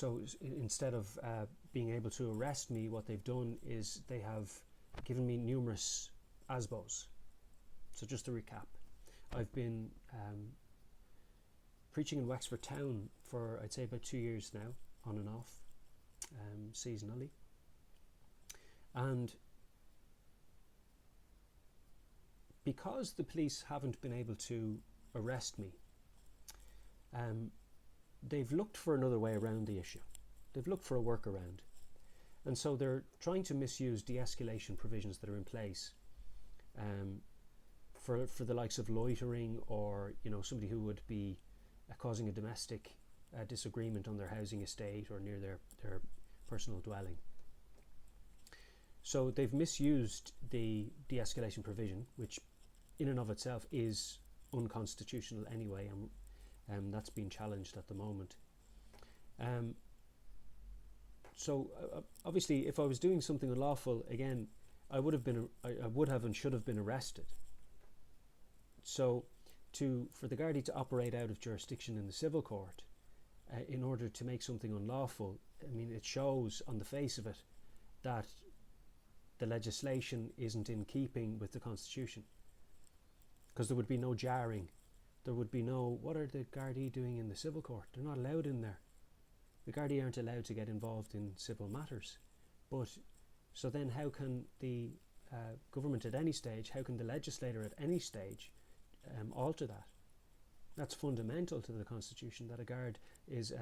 So instead of being able to arrest me, what they've done is they have given me numerous ASBOs. So just to recap, I've been preaching in Wexford Town for, I'd say, about 2 years now, on and off, seasonally. And because the police haven't been able to arrest me, they've looked for another way around the issue. They've looked for a workaround. And so they're trying to misuse de-escalation provisions that are in place for the likes of loitering, or somebody who would be causing a domestic disagreement on their housing estate or near their personal dwelling. So they've misused the de-escalation provision, which in and of itself is unconstitutional anyway, and that's being challenged at the moment. So obviously, if I was doing something unlawful, again, I would have and should have been arrested. So for the Gardaí to operate out of jurisdiction in the civil court in order to make something unlawful, I mean, it shows on the face of it that the legislation isn't in keeping with the Constitution, because there would be no jarring. There would be no, what are the Gardaí doing in the civil court? They're not allowed in there. The Gardaí aren't allowed to get involved in civil matters. But so then how can the government at any stage, how can the legislator at any stage alter that? That's fundamental to the Constitution, that a guard is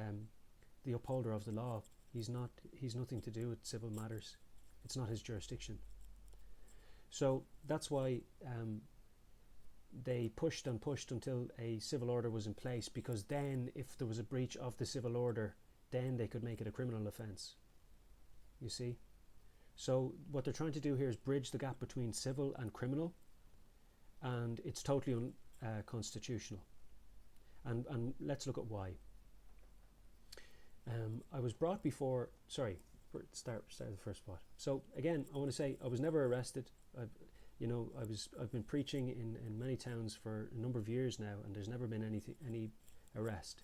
the upholder of the law. He's nothing to do with civil matters. It's not his jurisdiction. So that's why they pushed and pushed until a civil order was in place, because then if there was a breach of the civil order, then they could make it a criminal offence. You see? So what they're trying to do here is bridge the gap between civil and criminal, and it's totally unconstitutional. And let's look at why. I was brought before, start the first part. So again, I want to say I was never arrested. I've been preaching in many towns for a number of years now, and there's never been any arrest,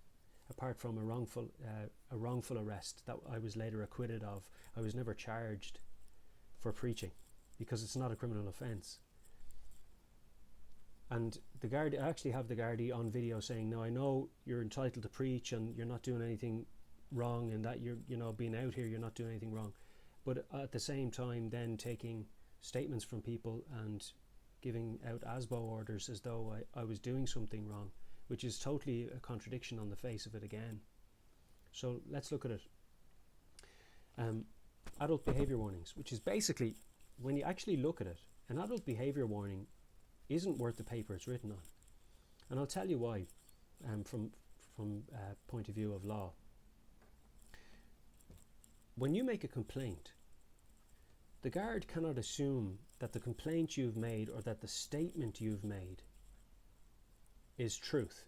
apart from a wrongful arrest that I was later acquitted of. I was never charged for preaching because it's not a criminal offence. And the Gardaí, I actually have the Gardaí on video saying, "No, I know you're entitled to preach and you're not doing anything wrong, and that you're being out here, you're not doing anything wrong," but at the same time then taking statements from people and giving out ASBO orders as though I was doing something wrong, which is totally a contradiction on the face of it again. So let's look at it. Adult behaviour warnings, which is basically, when you actually look at it, an adult behaviour warning isn't worth the paper it's written on. And I'll tell you why, from point of view of law. When you make a complaint, the guard cannot assume that the complaint you've made or that the statement you've made is truth.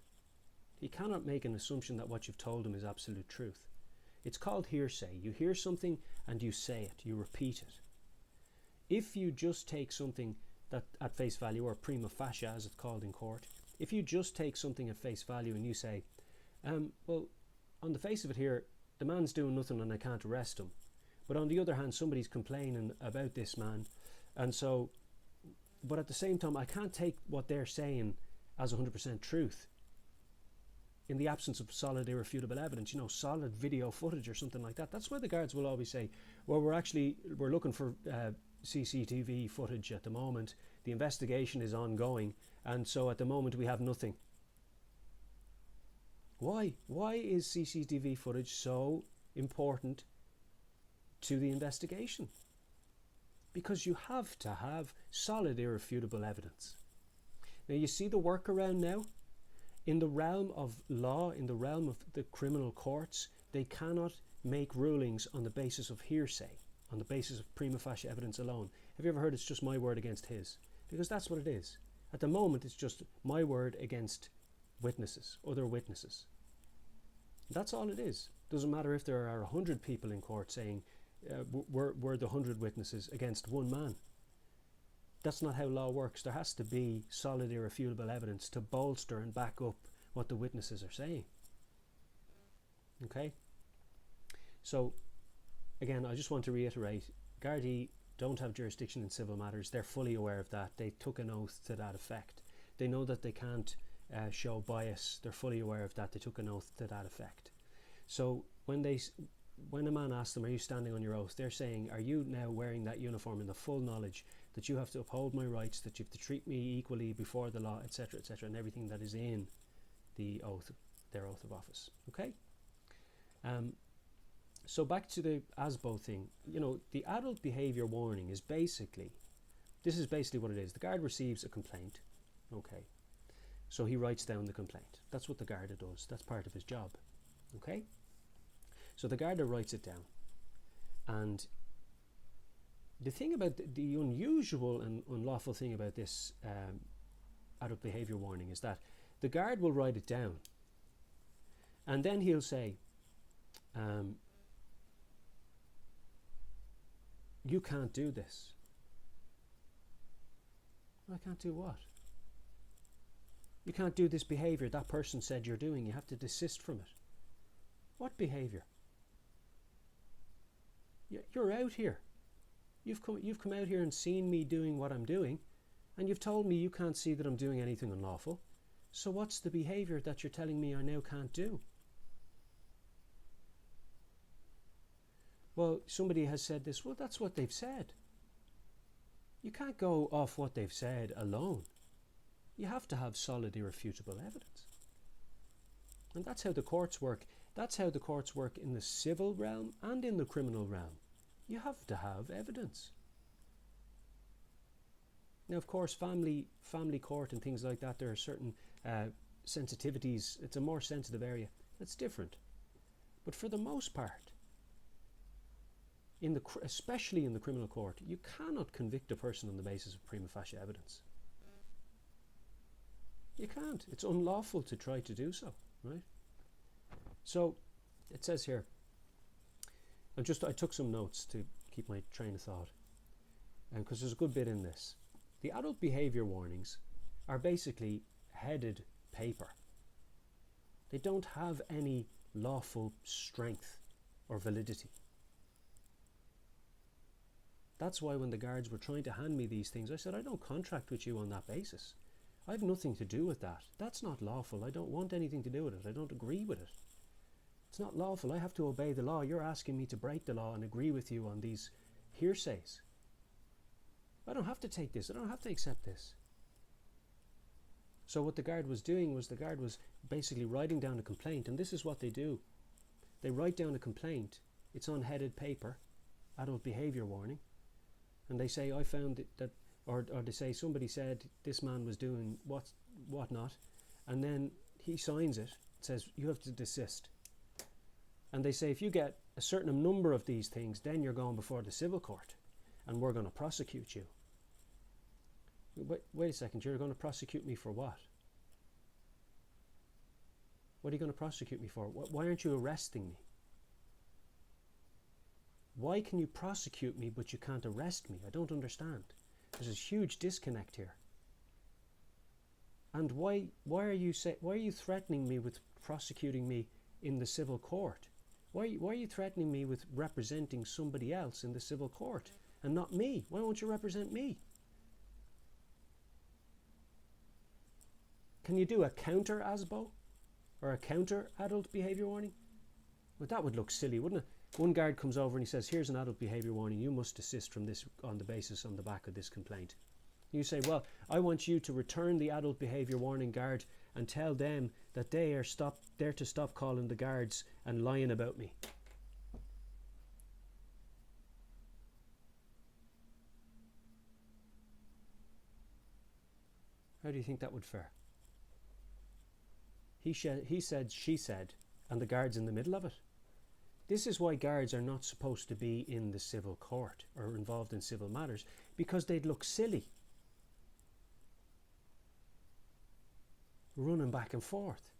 He cannot make an assumption that what you've told him is absolute truth. It's called hearsay. You hear something and you say it, you repeat it. If you just take something that at face value, or prima facie as it's called in court, if you just take something at face value and you say, well, on the face of it here, the man's doing nothing and I can't arrest him. But on the other hand, somebody's complaining about this man. And so, but at the same time, I can't take what they're saying as 100% truth in the absence of solid, irrefutable evidence, solid video footage or something like that. That's why the guards will always say, well, we're looking for CCTV footage at the moment. The investigation is ongoing. And so at the moment we have nothing. Why? Why is CCTV footage so important to the investigation? Because you have to have solid, irrefutable evidence. Now you see the workaround now? In the realm of law, in the realm of the criminal courts, they cannot make rulings on the basis of hearsay, on the basis of prima facie evidence alone. Have you ever heard it's just my word against his? Because that's what it is. At the moment, it's just my word against witnesses, other witnesses. That's all it is. Doesn't matter if there are 100 people in court saying we're the 100 witnesses against one man. That's not how law works. There has to be solid, irrefutable evidence to bolster and back up what the witnesses are saying. Okay? So again, I just want to reiterate, Gardaí don't have jurisdiction in civil matters. They're fully aware of that. They took an oath to that effect. They know that they can't show bias. They're fully aware of that. They took an oath to that effect. So when a man asks them, are you standing on your oath, they're saying, are you now wearing that uniform in the full knowledge that you have to uphold my rights, that you have to treat me equally before the law, etc., etc., and everything that is in the oath, their oath of office. Okay? So back to the ASBO thing. You know, the adult behaviour warning is basically, this is basically what it is. The guard receives a complaint. Okay. So he writes down the complaint. That's what the Garda does. That's part of his job. Okay? So the Garda writes it down. And the thing about the unusual and unlawful thing about this adult behaviour warning is that the guard will write it down. And then he'll say, you can't do this. Well, I can't do what? You can't do this behaviour that person said you're doing. You have to desist from it. What behaviour? You're out here. You've come out here and seen me doing what I'm doing, and you've told me you can't see that I'm doing anything unlawful. So what's the behaviour that you're telling me I now can't do? Well, somebody has said this. Well, that's what they've said. You can't go off what they've said alone. You have to have solid, irrefutable evidence. And that's how the courts work. That's how the courts work in the civil realm and in the criminal realm. You have to have evidence. Now, of course, family court and things like that, there are certain sensitivities. It's a more sensitive area. It's different. But for the most part, especially in the criminal court, you cannot convict a person on the basis of prima facie evidence. You can't. It's unlawful to try to do so, right? So it says here, I took some notes to keep my train of thought, because there's a good bit in this. The adult behaviour warnings are basically headed paper. They don't have any lawful strength or validity. That's why when the guards were trying to hand me these things, I said, I don't contract with you on that basis. I have nothing to do with that. That's not lawful. I don't want anything to do with it. I don't agree with it. It's not lawful. I have to obey the law. You're asking me to break the law and agree with you on these hearsays. I don't have to take this. I don't have to accept this. So what the guard was doing was the guard was basically writing down a complaint, and this is what they do. They write down a complaint. It's on headed paper, adult behaviour warning, and they say, I found that, or they say somebody said this man was doing what not, and then he signs it. It says you have to desist. And they say if you get a certain number of these things, then you're going before the civil court, and we're going to prosecute you. Wait a second, you're going to prosecute me for what? What are you going to prosecute me for? Why aren't you arresting me? Why can you prosecute me but you can't arrest me? I don't understand. There's a huge disconnect here. And why are you threatening me with prosecuting me in the civil court? Why are you threatening me with representing somebody else in the civil court and not me? Why won't you represent me? Can you do a counter ASBO or a counter adult behaviour warning? Well, that would look silly, wouldn't it? One guard comes over and he says, here's an adult behaviour warning, you must desist from this on the basis on the back of this complaint. You say, well, I want you to return the adult behaviour warning guard and tell them that they're to stop calling the guards and lying about me. How do you think that would fare? He said, she said, and the guard's in the middle of it. This is why guards are not supposed to be in the civil court or involved in civil matters, because they'd look silly running back and forth.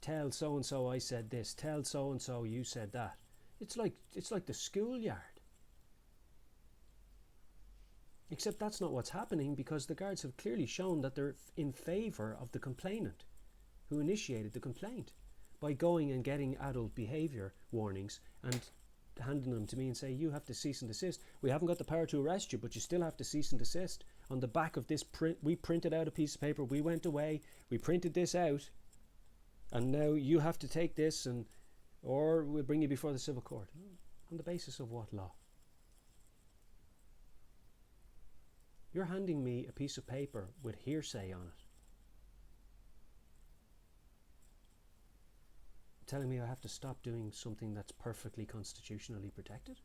Tell so-and-so I said this, tell so-and-so you said that. It's like the schoolyard. Except that's not what's happening, because the guards have clearly shown that they're in favour of the complainant who initiated the complaint. by going and getting adult behaviour warnings and handing them to me and say, you have to cease and desist. We haven't got the power to arrest you, but you still have to cease and desist. On the back of this print, we printed out a piece of paper, we went away, we printed this out, and now you have to take this, and or we'll bring you before the civil court. On the basis of what law? You're handing me a piece of paper with hearsay on it, telling me I have to stop doing something that's perfectly constitutionally protected?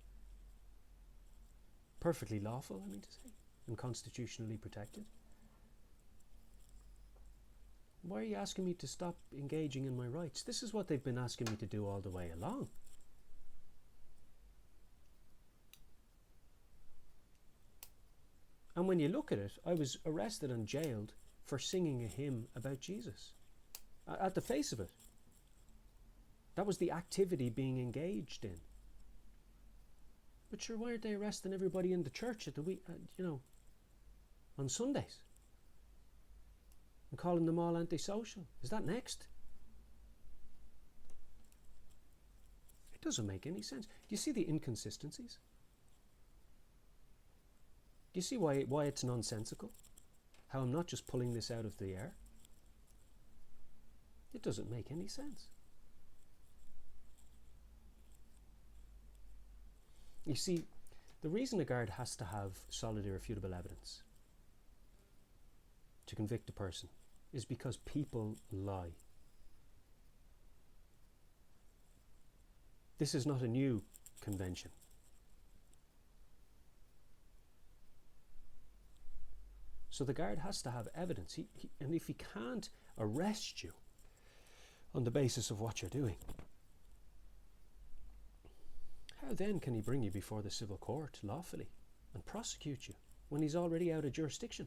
Perfectly lawful, I mean to say, and constitutionally protected? Why are you asking me to stop engaging in my rights? This is what they've been asking me to do all the way along. And when you look at it, I was arrested and jailed for singing a hymn about Jesus. At the face of it. That was the activity being engaged in. But sure, why aren't they arresting everybody in the church at the week, on Sundays? And calling them all antisocial? Is that next? It doesn't make any sense. Do you see the inconsistencies? Do you see why it's nonsensical? How I'm not just pulling this out of the air? It doesn't make any sense. You see, the reason a guard has to have solid irrefutable evidence to convict a person is because people lie. This is not a new convention. So the guard has to have evidence. And if he can't arrest you on the basis of what you're doing, how then can he bring you before the civil court lawfully and prosecute you when he's already out of jurisdiction?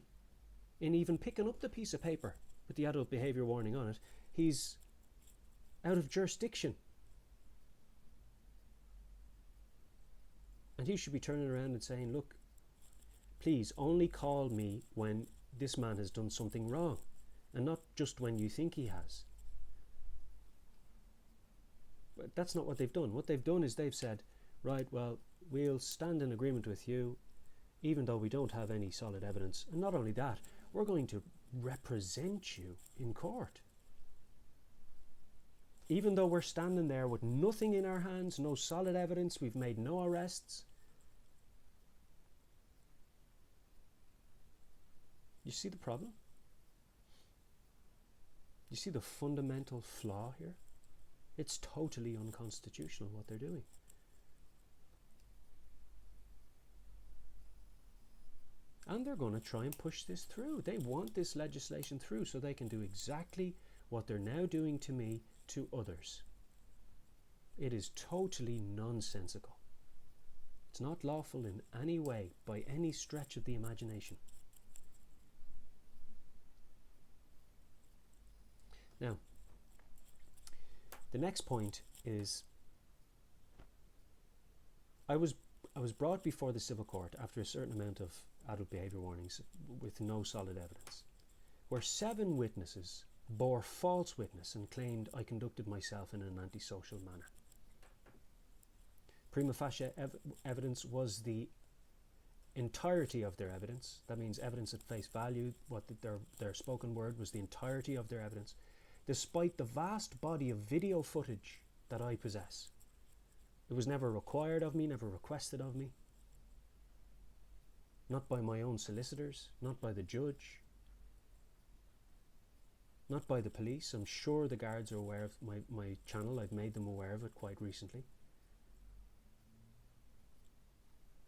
In even picking up the piece of paper with the adult behaviour warning on it, he's out of jurisdiction. And he should be turning around and saying, look, please only call me when this man has done something wrong, and not just when you think he has. But that's not what they've done. What they've done is they've said, right, well, we'll stand in agreement with you, even though we don't have any solid evidence. And not only that, we're going to represent you in court. Even though we're standing there with nothing in our hands, no solid evidence, we've made no arrests. You see the problem? You see the fundamental flaw here? It's totally unconstitutional what they're doing. And they're going to try and push this through. They want this legislation through so they can do exactly what they're now doing to me to others. It is totally nonsensical. It's not lawful in any way, by any stretch of the imagination. Now, the next point is, I was brought before the civil court after a certain amount of adult behaviour warnings with no solid evidence, where 7 witnesses bore false witness and claimed I conducted myself in an antisocial manner. Prima facie evidence was the entirety of their evidence. That means evidence at face value. What their spoken word was the entirety of their evidence, despite the vast body of video footage that I possess. It was never required of me, never requested of me. Not by my own solicitors, not by the judge, not by the police. I'm sure the guards are aware of my channel. I've made them aware of it quite recently.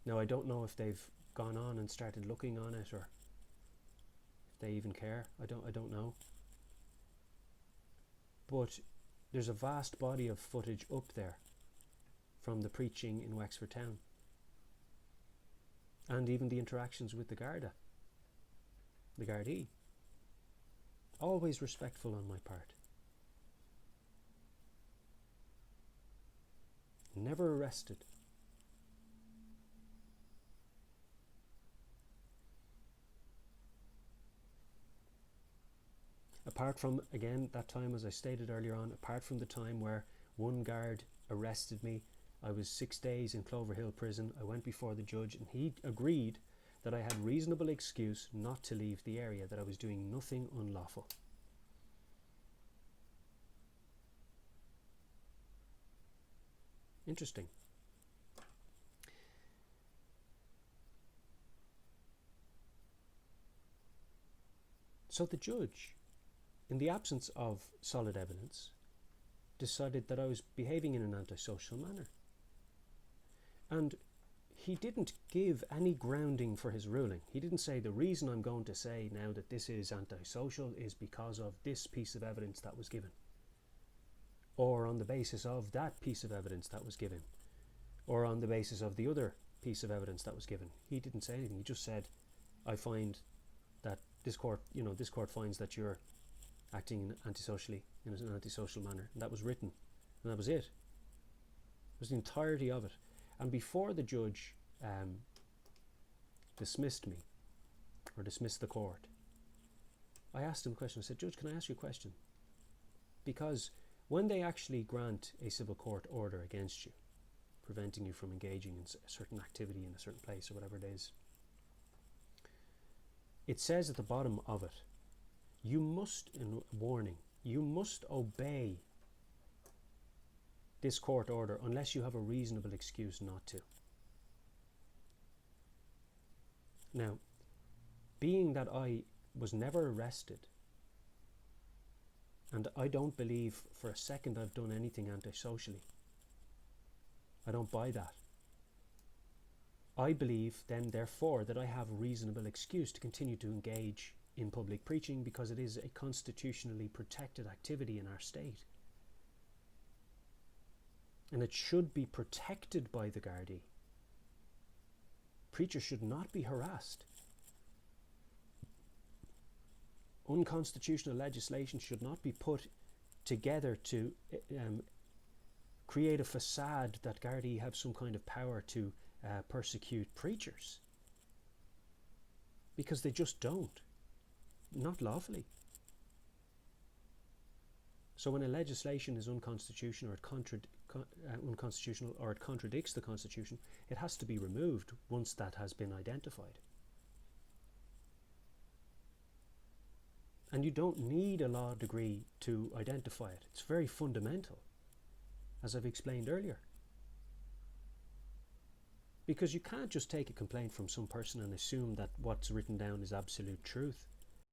Now, I don't know if they've gone on and started looking on it, or if they even care. I don't know. But there's a vast body of footage up there from the preaching in Wexford Town, and even the interactions with the Garda, the Gardaí. Always respectful on my part. Never arrested. Apart from, again, that time, as I stated earlier on, apart from the time where one guard arrested me, I was 6 days in Clover Hill prison. I went before the judge and he agreed that I had reasonable excuse not to leave the area, that I was doing nothing unlawful. Interesting. So the judge, in the absence of solid evidence, decided that I was behaving in an antisocial manner. And he didn't give any grounding for his ruling. He didn't say the reason I'm going to say now that this is antisocial is because of this piece of evidence that was given, or on the basis of that piece of evidence that was given, or on the basis of the other piece of evidence that was given. He didn't say anything. He just said, I find that this court finds that you're acting antisocially, in an antisocial manner. And that was written. And that was it. It was the entirety of it. And before the judge dismissed me, or dismissed the court, I asked him a question. I said, Judge, can I ask you a question? Because when they actually grant a civil court order against you, preventing you from engaging in a certain activity in a certain place or whatever it is, it says at the bottom of it, you must, in warning, you must obey this court order unless you have a reasonable excuse not to. Now, being that I was never arrested, and I don't believe for a second I've done anything antisocially, I don't buy that. I believe then, therefore, that I have a reasonable excuse to continue to engage in public preaching because it is a constitutionally protected activity in our state. And it should be protected by the Gardaí. Preachers should not be harassed. Unconstitutional legislation should not be put together to create a facade that Gardaí have some kind of power to persecute preachers. Because they just don't. Not lawfully. So when a legislation is unconstitutional, or it contradicts the Constitution, it has to be removed once that has been identified. And you don't need a law degree to identify it. It's very fundamental, as I've explained earlier. Because you can't just take a complaint from some person and assume that what's written down is absolute truth.